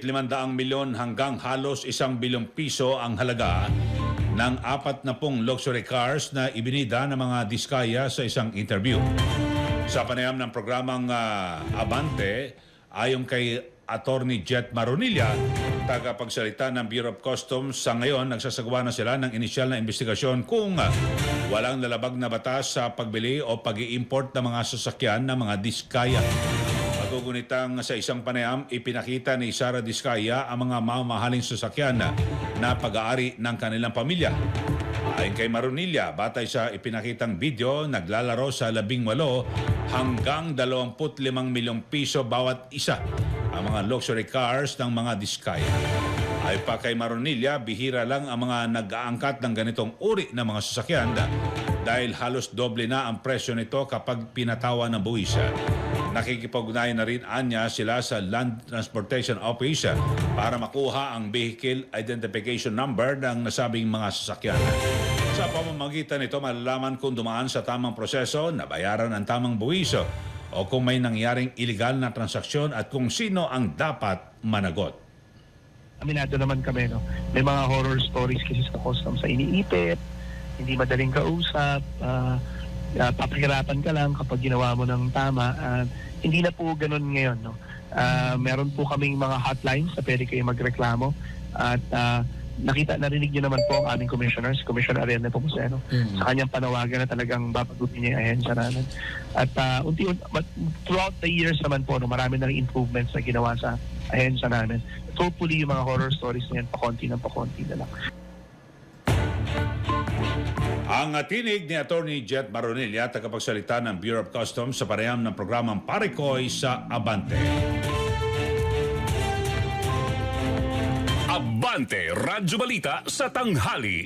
Mahigit 500 milyon hanggang halos 1 bilyong piso ang halaga ng 40 luxury cars na ibinida ng mga diskaya sa isang interview. Sa panayam ng programang Abante, ayon kay Attorney Jet Maronilla, tagapagsalita ng Bureau of Customs, sa ngayon nagsasagawa na sila ng inisyal na investigasyon kung walang lalabag na batas sa pagbili o pag-i-import ng mga sasakyan ng mga diskaya. Magugunitang sa isang panayam, ipinakita ni Sara Diskaya ang mga mamahaling sasakyan na pag-aari ng kanilang pamilya. Ayon kay Maronilla, batay sa ipinakitang video, naglalaro sa 18 hanggang 25 milyong piso bawat isa ang mga luxury cars ng mga diskaya. Ayon pa kay Maronilla, bihira lang ang mga nag-aangkat ng ganitong uri ng mga sasakyan dahil halos doble na ang presyo nito kapag pinatawa ng buwis. Nakikipag-ugnayan na rin anya sila sa Land Transportation Office para makuha ang vehicle identification number ng nasabing mga sasakyan. Sa pamamagitan nito, malalaman kung dumaan sa tamang proseso, nabayaran ang tamang buwis o kung may nangyaring illegal na transaksyon at kung sino ang dapat managot. Aminado naman kami, no? May mga horror stories kasi sa customs sa iniipit, hindi madaling kausap, papahirapan ka lang kapag ginawa mo ng tama. Hindi na po ganun ngayon, no? Meron po kaming mga hotlines na pwede kayo magreklamo at narinig nyo naman po ang aming commissioners, Commissioner Ariel Nepomuceno, sa kanyang panawagan na talagang babagutin niya yung ahensya namin. At throughout the years naman po, no, marami na rin improvements na ginawa sa ahensya namin. Hopefully, yung mga horror stories na yan, pakonti na lang. Ang tinig ni Attorney Jet Maronilla, tagapagsalita ng Bureau of Customs sa panayam ng programang Parikoy sa Abante. Abante, Radyo Balita sa tanghali.